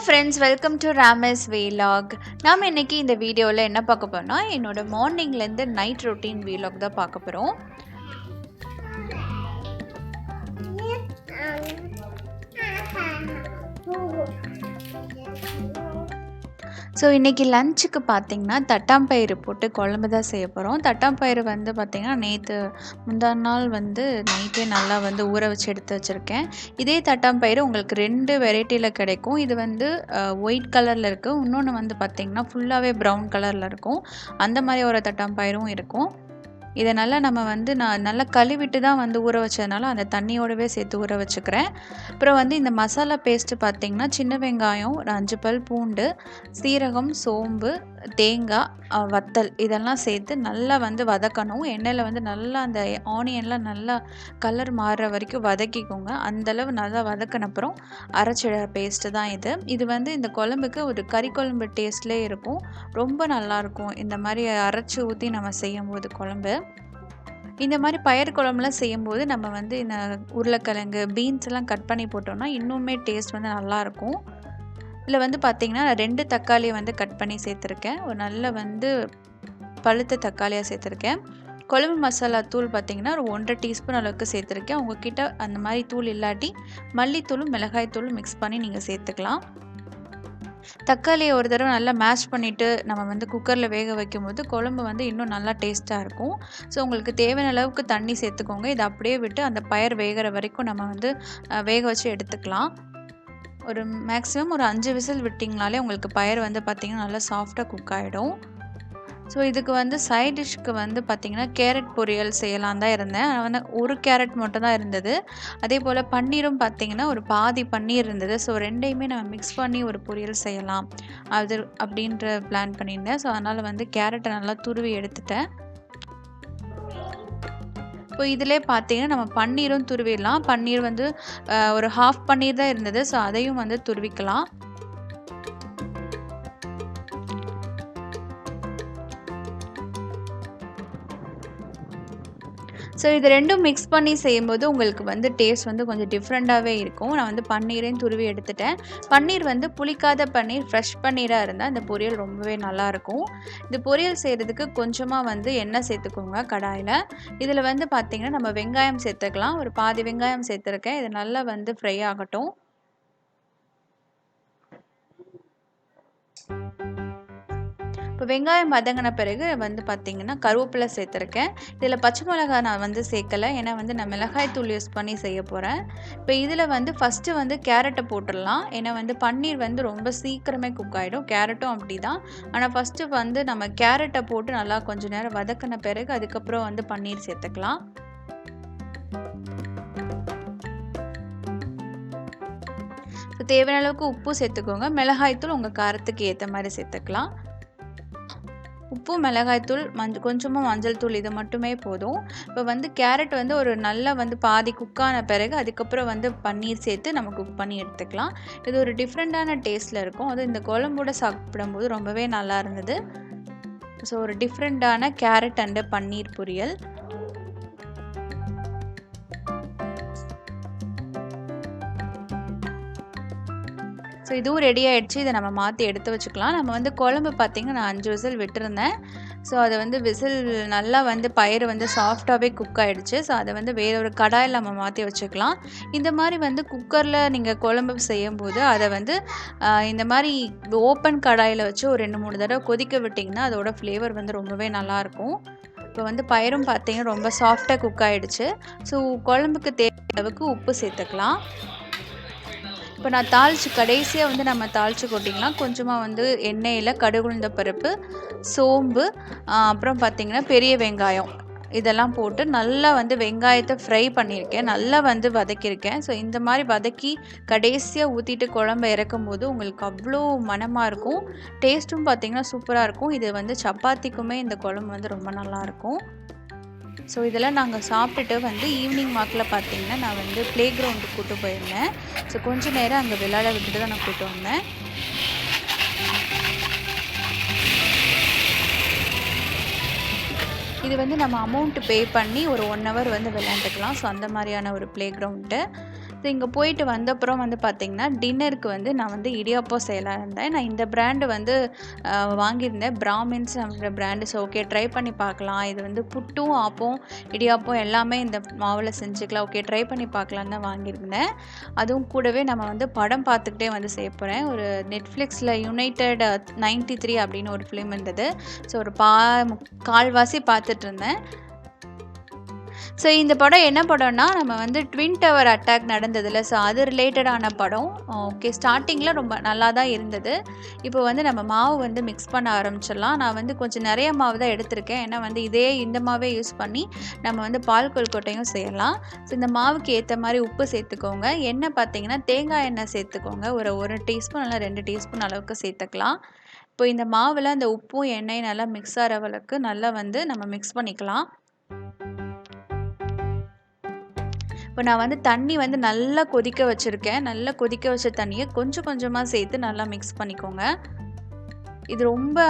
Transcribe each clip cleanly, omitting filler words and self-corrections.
Friends, welcome to Ramas vlog. நாம் இன்றைக்கி இந்த வீடியோவில் என்ன பார்க்க போகிறோம்னா, என்னோடய மார்னிங்லேருந்து நைட் ரொட்டீன் வீலாக் தான் பார்க்க போகிறோம். ஸோ இன்றைக்கி லஞ்சுக்கு பார்த்திங்கன்னா தட்டாம்பயிறு போட்டு குழம்பு தான் செய்ய போகிறோம். தட்டாம்பயிறு வந்து பார்த்திங்கன்னா நேற்று முந்தா நாள் வந்து நைட்டே நல்லா வந்து ஊற வச்சு எடுத்து வச்சுருக்கேன். இதே தட்டாம்பயிறு உங்களுக்கு 2 வெரைட்டியில் கிடைக்கும். இது வந்து ஒயிட் கலரில் இருக்குது, இன்னொன்று வந்து பார்த்திங்கன்னா ஃபுல்லாகவே ப்ரௌன் கலரில் இருக்கும். அந்த மாதிரி ஒரு தட்டாம்பயிரும் இருக்கும். இதை நல்லா நம்ம வந்து நான் நல்லா கழுவிட்டு தான் வந்து ஊற வச்சதுனால அந்த தண்ணியோடவே சேர்த்து ஊற வச்சுக்கிறேன். அப்புறம் வந்து இந்த மசாலா பேஸ்ட்டு பார்த்திங்கன்னா சின்ன வெங்காயம், ஒரு 5 பல் பூண்டு, சீரகம், சோம்பு, தேங்காய், வத்தல் இதெல்லாம் சேர்த்து நல்லா வந்து வதக்கணும். எண்ணெயில் வந்து நல்லா அந்த ஆனியன்லாம் நல்லா கலர் மாறுற வரைக்கும் வதக்கிக்கோங்க. அந்தளவு நல்லா வதக்கினப்புறம் அரைச்ச பேஸ்ட்டு தான் இது. இது வந்து இந்த குழம்புக்கு ஒரு கறி குழம்பு டேஸ்ட்லேயே இருக்கும். ரொம்ப நல்லாயிருக்கும் இந்த மாதிரி அரைச்சி ஊற்றி நம்ம செய்யும்போது குழம்பு. இந்த மாதிரி பயிர் குழம்புலாம் செய்யும்போது நம்ம வந்து இந்த உருளைக்கிழங்கு, பீன்ஸ் எல்லாம் கட் பண்ணி போட்டோம்னா இன்னுமே டேஸ்ட் வந்து நல்லாயிருக்கும். இதில் வந்து பார்த்திங்கன்னா நான் 2 தக்காளியை வந்து கட் பண்ணி சேர்த்துருக்கேன். ஒரு நல்ல வந்து பழுத்த தக்காளியாக சேர்த்துருக்கேன். குழம்பு மசாலா தூள் பார்த்திங்கன்னா ஒரு 1.5 டீஸ்பூன் அளவுக்கு சேர்த்துருக்கேன். உங்ககிட்ட அந்த மாதிரி தூள் இல்லாட்டி மல்லித்தூளும் மிளகாய் தூளும் மிக்ஸ் பண்ணி நீங்கள் சேர்த்துக்கலாம். தக்காளியை ஒரு தடவை நல்லா மேஷ் பண்ணிவிட்டு நம்ம வந்து குக்கரில் வேக வைக்கும்போது குழம்பு வந்து இன்னும் நல்லா டேஸ்ட்டாக இருக்கும். ஸோ உங்களுக்கு தேவையான அளவுக்கு தண்ணி சேர்த்துக்கோங்க. இதை அப்படியே விட்டு அந்த பயிர் வேகிற வரைக்கும் நம்ம வந்து வேக வச்சு எடுத்துக்கலாம். ஒரு மேக்ஸிமம் ஒரு 5 விசில் விட்டிங்கனாலே உங்களுக்கு பயிர் வந்து பார்த்திங்கன்னா நல்லா சாஃப்டாக குக் ஆகிடும். ஸோ இதுக்கு வந்து சைட் டிஷ்க்கு வந்து பார்த்திங்கன்னா கேரட் பொரியல் செய்யலாம் தான் இருந்தேன். ஆனால் வந்து ஒரு கேரட் மட்டும் தான் இருந்தது. அதே போல் பன்னீரும் பார்த்திங்கன்னா ஒரு பாதி பன்னீர் இருந்தது. ஸோ 2யுமே நம்ம மிக்ஸ் பண்ணி ஒரு பொரியல் செய்யலாம் அது அப்படின்ற பிளான் பண்ணியிருந்தேன். ஸோ அதனால் வந்து கேரட்டை நல்லா துருவி எடுத்துட்டேன். இப்போ இதிலே பார்த்திங்கன்னா நம்ம பன்னீரும் துருவிடலாம். பன்னீர் வந்து ஒரு ஹாஃப் பன்னீர் தான் இருந்தது. ஸோ அதையும் வந்து துருவிக்கலாம். ஸோ இது 2ம் மிக்ஸ் பண்ணி செய்யும்போது உங்களுக்கு வந்து டேஸ்ட் வந்து கொஞ்சம் டிஃப்ரெண்ட்டாகவே இருக்கும். நான் வந்து பன்னீரையும் துருவி எடுத்துட்டேன். பன்னீர் வந்து புளிக்காத பன்னீர், ஃப்ரெஷ் பன்னீராக இருந்தால் இந்த பொரியல் ரொம்பவே நல்லாயிருக்கும். இந்த பொரியல் செய்கிறதுக்கு கொஞ்சமாக வந்து எண்ணெய் சேர்த்துக்கோங்க கடாயில். இதில் வந்து பார்த்திங்கன்னா நம்ம வெங்காயம் சேர்த்துக்கலாம். ஒரு பாதி வெங்காயம் சேர்த்துருக்கேன். இது நல்லா வந்து ஃப்ரை ஆகட்டும். இப்போ வெங்காயம் வதங்கின பிறகு வந்து பார்த்திங்கன்னா கருவேப்பிலை சேர்த்துருக்கேன். இதில் பச்சை மிளகாய் நான் வந்து சேர்க்கலை, ஏன்னா வந்து நான் மிளகாய் தூள் யூஸ் பண்ணி செய்ய போகிறேன். இப்போ இதில் வந்து ஃபஸ்ட்டு வந்து கேரட்டை போட்டுடலாம். ஏன்னா வந்து பன்னீர் வந்து ரொம்ப சீக்கிரமே குக் ஆகிடும், கேரட்டும் அப்படி தான். ஆனால் ஃபஸ்ட்டு வந்து நம்ம கேரட்டை போட்டு நல்லா கொஞ்சம் நேரம் வதக்கின பிறகு அதுக்கப்புறம் வந்து பன்னீர் சேர்த்துக்கலாம். தேவையான அளவுக்கு உப்பு சேர்த்துக்கோங்க. மிளகாய்த்தூள் உங்கள் காரத்துக்கு ஏற்ற மாதிரி சேர்த்துக்கலாம். உப்பு, மிளகாய்த்தூள், கொஞ்சமாக மஞ்சள் தூள் இது மட்டுமே போதும். இப்போ வந்து கேரட் வந்து ஒரு நல்லா வந்து பாதி குக்கான பிறகு அதுக்கப்புறம் வந்து பன்னீர் சேர்த்து நம்ம குக் பண்ணி எடுத்துக்கலாம். இது ஒரு டிஃப்ரெண்ட்டான டேஸ்ட்டில் இருக்கும். அதுவும் இந்த குழம்போடு சாப்பிடும்போது ரொம்பவே நல்லா இருந்தது. ஸோ ஒரு டிஃப்ரெண்ட்டான கேரட் அண்டு பன்னீர் பொரியல். ஸோ இதுவும் ரெடி ஆகிடுச்சு. இதை நம்ம மாற்றி எடுத்து வச்சுக்கலாம். நம்ம வந்து குழம்பு பார்த்திங்கன்னா நான் 5 விசில் விட்டுருந்தேன். ஸோ அதை வந்து விசில் நல்லா வந்து பயிறு வந்து சாஃப்டாகவே குக் ஆகிடுச்சு. ஸோ அதை வந்து வேற ஒரு கடாயில் நம்ம மாற்றி வச்சுக்கலாம். இந்த மாதிரி வந்து குக்கரில் நீங்கள் குழம்பு செய்யும்போது அதை வந்து இந்த மாதிரி ஓப்பன் கடாயில் வச்சு ஒரு 2-3 தடவை கொதிக்க விட்டிங்கன்னா அதோட ஃப்ளேவர் வந்து ரொம்பவே நல்லாயிருக்கும். இப்போ வந்து பயிரும் பார்த்திங்கன்னா ரொம்ப சாஃப்டாக குக் ஆகிடுச்சு. ஸோ குழம்புக்கு தேவையான அளவுக்கு உப்பு சேர்த்துக்கலாம். இப்போ நான் கடைசியாக வந்து நம்ம தாளித்து கொட்டிக்கலாம். கொஞ்சமாக வந்து எண்ணெயில் கடுகு, உளுந்த பருப்பு, சோம்பு, அப்புறம் பார்த்திங்கன்னா பெரிய வெங்காயம் இதெல்லாம் போட்டு நல்லா வந்து வெங்காயத்தை ஃப்ரை பண்ணியிருக்கேன், நல்லா வந்து வதக்கியிருக்கேன். ஸோ இந்த மாதிரி வதக்கி கடைசியாக ஊற்றிட்டு குழம்பு இறக்கும் போது உங்களுக்கு அவ்வளோ மணமாக இருக்கும். டேஸ்ட்டும் பார்த்திங்கன்னா சூப்பராக இருக்கும். இது வந்து சப்பாத்திக்குமே இந்த குழம்பு வந்து ரொம்ப நல்லாயிருக்கும். ஸோ இதெல்லாம் நாங்கள் சாப்பிட்டுட்டு வந்து ஈவினிங் வாக்கில் பார்த்திங்கன்னா நான் வந்து ப்ளே கிரவுண்டுக்கு கூப்பிட்டு போயிருந்தேன். ஸோ கொஞ்சம் நேரம் அங்கே விளையாட விட்டுட்டு தான் நான் கூப்பிட்டு வந்தேன். இது வந்து நம்ம அமௌண்ட்டு பே பண்ணி ஒரு 1 ஹவர் வந்து விளையாண்டுக்கலாம். ஸோ அந்த மாதிரியான ஒரு ப்ளே கிரவுண்டு. ஸோ இங்கே போயிட்டு வந்தப்புறம் வந்து பார்த்திங்கன்னா டின்னருக்கு வந்து நான் வந்து இடியாப்பம் செய்யலாம் இருந்தேன். நான் இந்த பிராண்டு வந்து வாங்கியிருந்தேன், பிராமின்ஸ் அப்படின்ற பிராண்டு. ஸோ ஓகே, ட்ரை பண்ணி பார்க்கலாம். இது வந்து புட்டும் ஆப்பம் இடியாப்பம் எல்லாமே இந்த மாவில் செஞ்சுக்கலாம். ஓகே, ட்ரை பண்ணி பார்க்கலான்னு தான் வாங்கியிருந்தேன். அதுவும் கூடவே நம்ம வந்து படம் பார்த்துக்கிட்டே வந்து செய்ய போகிறேன். ஒரு நெட்ஃப்ளிக்ஸில் யுனைடெட் 93 அப்படின்னு ஒரு ஃபிலிம் இருந்தது. ஸோ ஒரு கால்வாசி பார்த்துட்டு இருந்தேன். ஸோ இந்த படம் என்ன படம்னா, நம்ம வந்து ட்வின் டவர் அட்டாக் நடந்ததில்ல, ஸோ அது ரிலேட்டடான படம். ஓகே, ஸ்டார்டிங்கில் ரொம்ப நல்லா தான் இருந்தது. இப்போ வந்து நம்ம மாவு வந்து மிக்ஸ் பண்ண ஆரம்பிச்சிடலாம். நான் வந்து கொஞ்சம் நிறைய மாவு தான் எடுத்திருக்கேன். ஏன்னா வந்து இந்த மாவே யூஸ் பண்ணி நம்ம வந்து பால் கொழுக்கட்டையும் செய்யலாம். ஸோ இந்த மாவுக்கு ஏற்ற மாதிரி உப்பு சேர்த்துக்கோங்க. எண்ணெய் பார்த்தீங்கன்னா தேங்காய் எண்ணெய் சேர்த்துக்கோங்க. ஒரு டீஸ்பூன் இல்லை 2 டீஸ்பூன் அளவுக்கு சேர்த்துக்கலாம். இப்போ இந்த மாவில் அந்த உப்பும் எண்ணெயும் நல்லா மிக்ஸ் ஆகிற அளவுக்கு நல்லா வந்து நம்ம மிக்ஸ் பண்ணிக்கலாம். இப்போ நான் வந்து தண்ணி வந்து நல்லா கொதிக்க வச்சுருக்கேன். நல்லா கொதிக்க வச்ச தண்ணியை கொஞ்சம் கொஞ்சமாக சேர்த்து நல்லா மிக்ஸ் பண்ணிக்கோங்க. இது ரொம்ப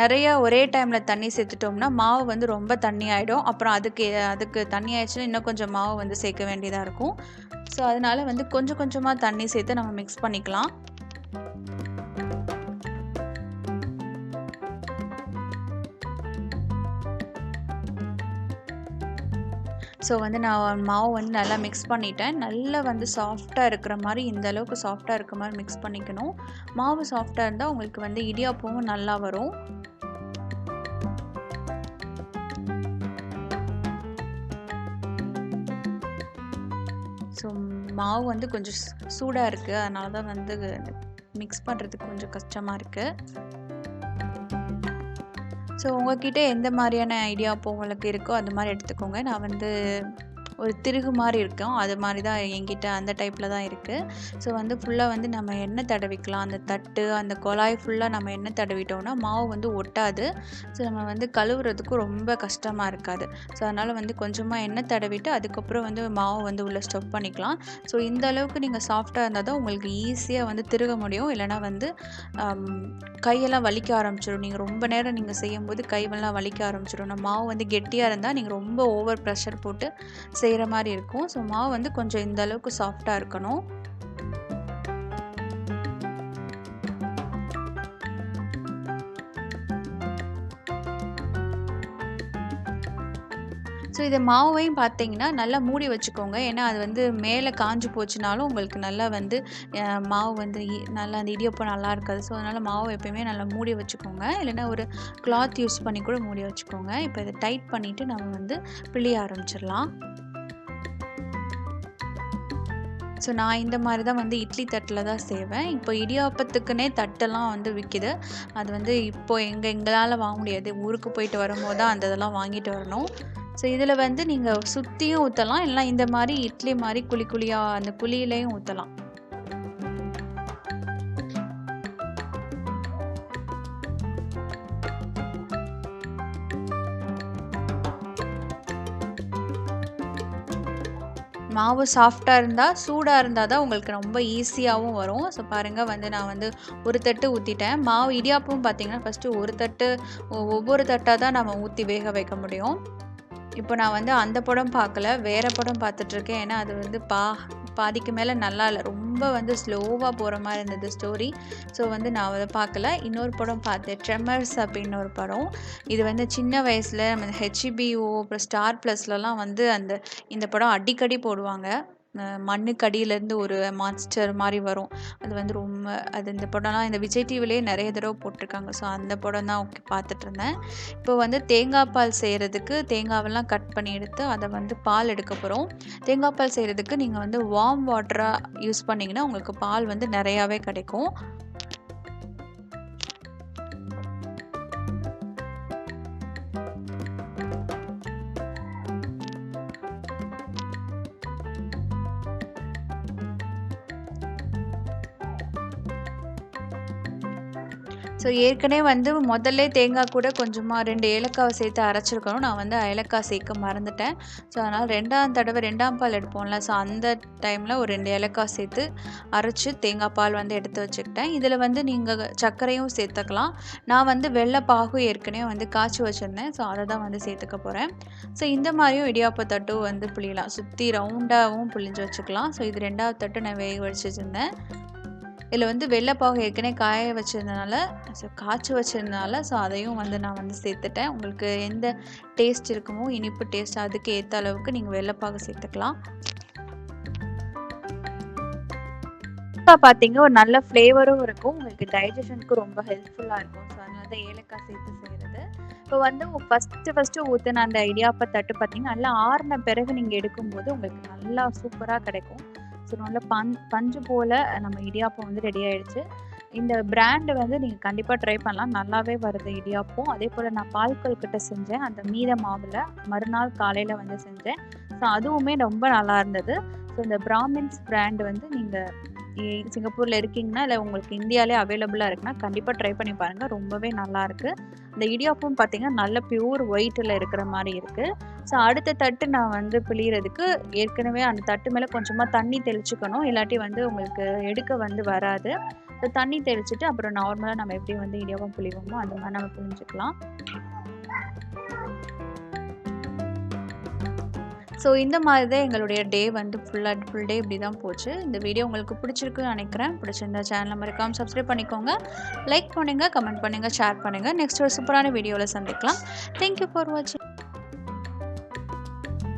நிறைய ஒரே டைமில் தண்ணி சேர்த்துட்டோம்னா மாவு வந்து ரொம்ப தண்ணி ஆகிடும். அப்புறம் அதுக்கு தண்ணி ஆயிடுச்சுன்னா இன்னும் கொஞ்சம் மாவு வந்து சேர்க்க வேண்டியதாக இருக்கும். ஸோ அதனால் வந்து கொஞ்சம் கொஞ்சமாக தண்ணி சேர்த்து நம்ம மிக்ஸ் பண்ணிக்கலாம். ஸோ வந்து நான் மாவு வந்து நல்லா மிக்ஸ் பண்ணிட்டேன். நல்லா வந்து சாஃப்டாக இருக்கிற மாதிரி, இந்த அளவுக்கு சாஃப்டாக இருக்கிற மாதிரி மிக்ஸ் பண்ணிக்கணும். மாவு சாஃப்டாக இருந்தால் உங்களுக்கு வந்து இடியாப்பமும் நல்லா வரும். ஸோ மாவு வந்து கொஞ்சம் சூடாக இருக்குது, அதனால தான் வந்து மிக்ஸ் பண்ணுறதுக்கு கொஞ்சம் கஷ்டமாக இருக்குது. ஸோ உங்கள்கிட்ட எந்த மாதிரியான இடியாப்பம் உங்களுக்கு இருக்கோ அது மாதிரி எடுத்துக்கோங்க. நான் வந்து ஒரு திருகு மாதிரி இருக்கும், அது மாதிரி தான் என்கிட்ட அந்த டைப்பில் தான் இருக்குது. ஸோ வந்து ஃபுல்லாக வந்து நம்ம எண்ணெய் தடவிக்கலாம். அந்த தட்டு அந்த குழாய் ஃபுல்லாக நம்ம எண்ணெய் தடவிட்டோம்னா மாவு வந்து ஒட்டாது. ஸோ நம்ம வந்து கழுவுறதுக்கும் ரொம்ப கஷ்டமாக இருக்காது. ஸோ அதனால் வந்து கொஞ்சமாக எண்ணெய் தடவிட்டு அதுக்கப்புறம் வந்து மாவு வந்து உள்ளே ஸ்டஃப் பண்ணிக்கலாம். ஸோ இந்த அளவுக்கு நீங்கள் சாஃப்டாக இருந்தால் தான் உங்களுக்கு ஈஸியாக வந்து திருக முடியும். இல்லைனா வந்து கையெல்லாம் வலிக்க ஆரம்பிச்சிடும். நீங்கள் ரொம்ப நேரம் நீங்கள் செய்யும்போது கைவெல்லாம் வலிக்க ஆரம்பிச்சிடும். நம்ம மாவு வந்து கெட்டியாக இருந்தால் நீங்கள் ரொம்ப ஓவர் ப்ரெஷர் போட்டு செய்கிற மாதிரி இருக்கும். ஸோ மாவு வந்து கொஞ்சம் இந்த அளவுக்கு சாஃப்டாக இருக்கணும். ஸோ இது மாவையும் பார்த்தீங்கன்னா நல்லா மூடி வச்சுக்கோங்க. ஏன்னா அது வந்து மேலே காஞ்சு போச்சுனாலும் உங்களுக்கு நல்லா வந்து மாவு வந்து நல்லா அந்த இடியப்பம் நல்லா இருக்காது. ஸோ அதனால் மாவு எப்பயுமே நல்லா மூடி வச்சுக்கோங்க. இல்லைன்னா ஒரு கிளாத் யூஸ் பண்ணி கூட மூடி வச்சுக்கோங்க. இப்போ இதை டைட் பண்ணிவிட்டு நம்ம வந்து பிழிய ஆரம்பிச்சிடலாம். ஸோ நான் இந்த மாதிரி தான் வந்து இட்லி தட்டில் தான் செய்வேன். இப்போ இடியாப்பத்துக்குன்னே தட்டெல்லாம் வந்து விற்கிது. அது வந்து இப்போ எங்களால் வாங்க முடியாது. ஊருக்கு போயிட்டு வரும்போது தான் அந்த இதெல்லாம் வாங்கிட்டு வரணும். ஸோ இதில் வந்து நீங்கள் சுற்றியும் ஊற்றலாம், இல்லைனா இந்த மாதிரி இட்லி மாதிரி குழி குழியாக அந்த குழியிலையும் ஊற்றலாம். மாவு சாஃப்டாக இருந்தால் சூடாக இருந்தால் தான் உங்களுக்கு ரொம்ப ஈஸியாகவும் வரும். ஸோ பாருங்கள் வந்து நான் வந்து ஒரு தட்டு ஊற்றிட்டேன். மாவு இடியாப்பம் பார்த்திங்கன்னா ஃபஸ்ட்டு ஒரு தட்டு ஒவ்வொரு தட்டாக தான் நம்ம ஊற்றி வேக வைக்க முடியும். இப்போ நான் வந்து அந்த படம் பார்க்கல, வேறு படம் பார்த்துட்ருக்கேன். ஏன்னா அது வந்து பாதிக்கு மேலே நல்லா இல்லை, ரொம்ப வந்து ஸ்லோவாக போகிற மாதிரி இருந்தது ஸ்டோரி. ஸோ வந்து நான் அதை பார்க்கல. இன்னொரு படம் பார்த்தேன், ட்ரெமர்ஸ் அப்படின்னு ஒரு படம். இது வந்து சின்ன வயசில் நம்ம ஹெச்பிஓ அப்புறம் ஸ்டார் ப்ளஸ்லலாம் வந்து இந்த படம் அடிக்கடி போடுவாங்க. மண்ணுக்கு அடியிலேருந்து ஒரு மான்ஸ்டர் மாதிரி வரும். அது வந்து இந்த படம்லாம் இந்த விஜய் டிவிலேயே நிறைய தடவை போட்டிருக்காங்க. ஸோ அந்த படம் தான் பார்த்துட்ருந்தேன். இப்போ வந்து தேங்காய் பால் செய்கிறதுக்கு தேங்காவெல்லாம் கட் பண்ணி எடுத்து அதை வந்து பால் எடுக்க போகிறோம். தேங்காய் பால் செய்கிறதுக்கு நீங்கள் வந்து வார்ம் வாட்டராக யூஸ் பண்ணிங்கன்னா உங்களுக்கு பால் வந்து நிறையாவே கிடைக்கும். ஸோ ஏற்கனவே வந்து முதல்லே தேங்காய் கூட கொஞ்சமாக 2 ஏலக்காவை சேர்த்து அரைச்சிருக்கணும். நான் வந்து ஏலக்காய் சேர்க்க மறந்துட்டேன். ஸோ அதனால் 2ஆம் தடவை 2ஆம் பால் எடுப்போம்ல, ஸோ அந்த டைமில் ஒரு 2 ஏலக்காய் சேர்த்து அரைச்சி தேங்காய் பால் வந்து எடுத்து வச்சுக்கிட்டேன். இதில் வந்து நீங்கள் சர்க்கரையும் சேர்த்துக்கலாம். நான் வந்து வெள்ளை பாகு ஏற்கனவே வந்து காய்ச்சி வச்சுருந்தேன். ஸோ அதை தான் வந்து சேர்த்துக்க போகிறேன். ஸோ இந்த மாதிரியும் இடியாப்ப தட்டும் வந்து புளியலாம். சுற்றி ரவுண்டாகவும் புளிஞ்சு வச்சுக்கலாம். ஸோ இது 2வது தட்டு நான் வேக வச்சு வச்சுருந்தேன். இதில் வந்து வெள்ளைப்பாகு ஏற்கனவே காய வச்சதுனால காய்ச்சி வச்சதுனால ஸோ அதையும் வந்து நான் வந்து சேர்த்துட்டேன். உங்களுக்கு எந்த டேஸ்ட் இருக்குமோ இனிப்பு டேஸ்ட் அதுக்கு ஏற்ற அளவுக்கு நீங்கள் வெள்ளைப்பாகு சேர்த்துக்கலாம். இப்போ பார்த்தீங்க ஒரு நல்ல ஃப்ளேவரும் இருக்கும். உங்களுக்கு டைஜஷனுக்கு ரொம்ப ஹெல்ப்ஃபுல்லாக இருக்கும். ஸோ அதனால தான் ஏலக்காய் சேர்த்து செய்கிறது. இப்போ வந்து ஃபஸ்ட்டு ஊற்றின அந்த இடியாப்ப தட்டு பார்த்தீங்கன்னா நல்லா ஆறின பிறகு நீங்கள் எடுக்கும்போது உங்களுக்கு நல்லா சூப்பராக கிடைக்கும். ஸோ நல்லா பஞ்சு போல் நம்ம இடியாப்பம் வந்து ரெடி ஆகிடுச்சு. இந்த பிராண்டு வந்து நீங்கள் கண்டிப்பாக ட்ரை பண்ணலாம். நல்லாவே வருது இடியாப்பம். அதே போல் நான் பால் கொழுக்கட்டை செஞ்சேன். அந்த மீத மாவில் மறுநாள் காலையில் வந்து செஞ்சேன். ஸோ அதுவுமே ரொம்ப நல்லா இருந்தது. ஸோ இந்த பிராமின்ஸ் பிராண்ட் வந்து நீங்கள் சிங்கப்பூரில் இருக்கீங்கன்னா இல்லை உங்களுக்கு இந்தியாவிலே அவைலபிளாக இருக்குன்னா கண்டிப்பாக ட்ரை பண்ணி பாருங்கள். ரொம்பவே நல்லாயிருக்கு. இந்த இடியாப்பம் பார்த்தீங்கன்னா நல்ல பியூர் ஒயிட்டில் இருக்கிற மாதிரி இருக்குது. ஸோ அடுத்த தட்டு நான் வந்து பிழியறதுக்கு ஏற்கனவே அந்த தட்டு மேலே கொஞ்சமாக தண்ணி தெளிச்சுக்கணும். இல்லாட்டி வந்து உங்களுக்கு எடுக்க வந்து வராது. ஸோ தண்ணி தெளிச்சுட்டு அப்புறம் நார்மலாக நம்ம எப்படி வந்து இடியாப்பம் பிழிவோமோ அந்த மாதிரி நம்ம பிழிஞ்சிக்கலாம். ஸோ இந்த மாதிரி தான் எங்களுடைய டே வந்து ஃபுல் டே இப்படி தான் போச்சு. இந்த வீடியோ உங்களுக்கு பிடிச்சிருக்குன்னு நினைக்கிறேன். பிடிச்சிருந்தா சேனலை மறக்காமல் சப்ஸ்கிரைப் பண்ணிக்கோங்க. லைக் பண்ணுங்கள், கமெண்ட் பண்ணுங்கள், ஷேர் பண்ணுங்கள். நெக்ஸ்ட் ஒரு சூப்பரான வீடியோவில் சந்திக்கலாம். தேங்க்யூ ஃபார் வாட்சிங்.